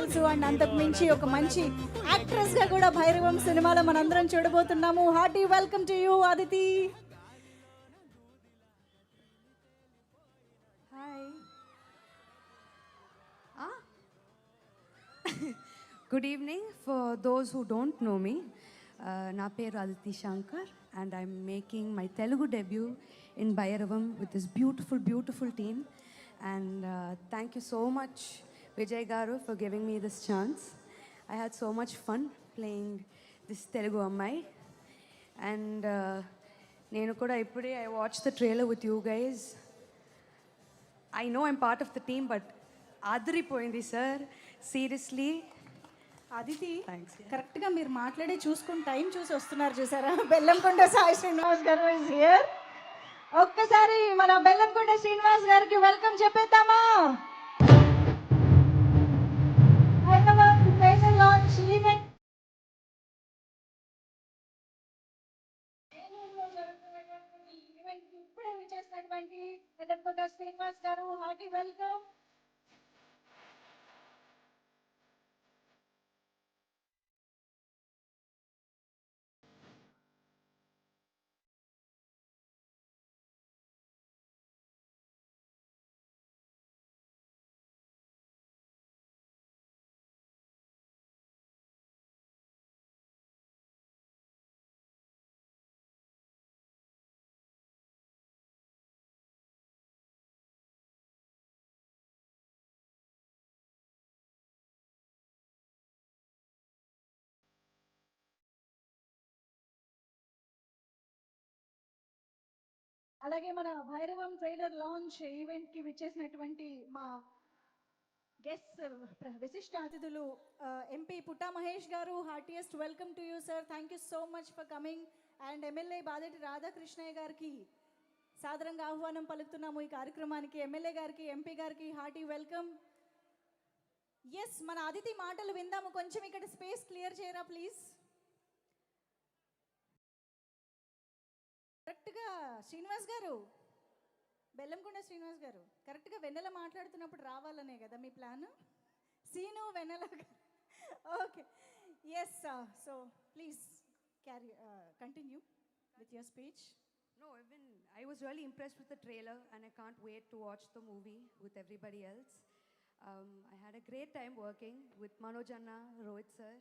తెలుసు. అండ్ అంతకు మించి ఒక మంచి యాక్ట్రెస్ గా కూడా భైరవం సినిమాలో మనందరం చూడబోతున్నాము. Hearty welcome to you Aditi. Hi. Good evening. For those who don't know me, na peru Aditi Shankar and I'm making my Telugu debut in Bhairavam with this beautiful team. And thank you so much, Vijay Garu, for giving me this chance. I had so much fun playing this Telugu Ammai. And nenu kuda ippude I watched the trailer with you guys. I know I'm part of the team, but adripoyindi sir. Seriously. Aditi, correct గా మీరు మాట్లాడి చూసుకుని time చూసి వస్తున్నారు చూసారా? బెల్లంకొండ సాయి శ్రీనివాస్ గారు is here. ఒక్కసారి మన బెల్లంకొండ శ్రీనివాస్ గారికి వెల్కమ్ చెప్పేద్దామా? హైదరాబాద్ ట్రైలర్ లాంచ్ ఈవెంట్ ఇప్పుడే విచ్చేసినటువంటి బెల్లంకొండ శ్రీనివాస్ గారు, హార్టీ వెల్కమ్. అలాగే మన భైరవం ట్రైలర్ లాంచ్ ఈవెంట్ కి విచ్చేసినటువంటి మా గెస్ట్ విశిష్ట అతిథులు ఎంపీ పుట్టా మహేష్ గారు, heartiest welcome to you sir. Thank you so much for coming. And MLA Badeti Radhakrishnayya గారికి సాదరంగా ఆహ్వానం పలుకుతున్నాము ఈ కార్యక్రమానికి. ఎమ్మెల్యే గారికి, ఎంపీ గారికి హార్టీ వెల్కమ్. ఎస్, మన అతిథి మాటలు విందాము. కొంచెం ఇక్కడ స్పేస్ క్లియర్ చేయరా ప్లీజ్. కరెక్ట్గా శ్రీనివాస్ గారు, బెల్లంకొండ శ్రీనివాస్ గారు, కరెక్ట్గా వెన్నెల మాట్లాడుతున్నప్పుడు రావాలనే కదా మీ plan? Seenu Vennela. Okay, yes. So please carry continue with your speech. No, I was really impressed with the trailer and I can't wait to watch the movie with everybody else. I had a great time working with Manoj Anna, Rohit sir,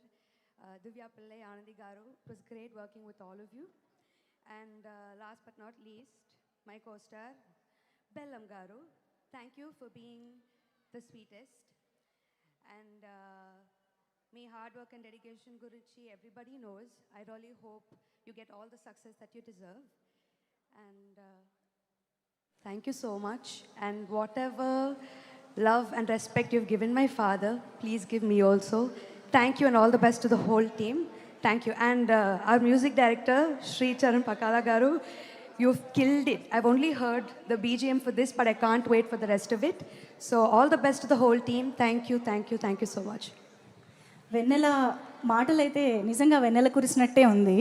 Divya Pillai, Anandi Garu. It was great working with all of you. And last but not least, my co-star, Bellam Garu. Thank you for being the sweetest. And me hard work and dedication gurinchi everybody knows. I really hope you get all the success that you deserve. And thank you so much. And whatever love and respect you've given my father, please give me also. Thank you and all the best to the whole team. Thank you. And our music director, Sri Charan Pakala Garu, you've killed it. I've only heard the BGM for this, but I can't wait for the rest of it. So all the best to the whole team. Thank you, thank you, thank you so much. వెన్నెల మాటలైతే నిజంగా వెన్నెల కురిసినట్టే ఉంది.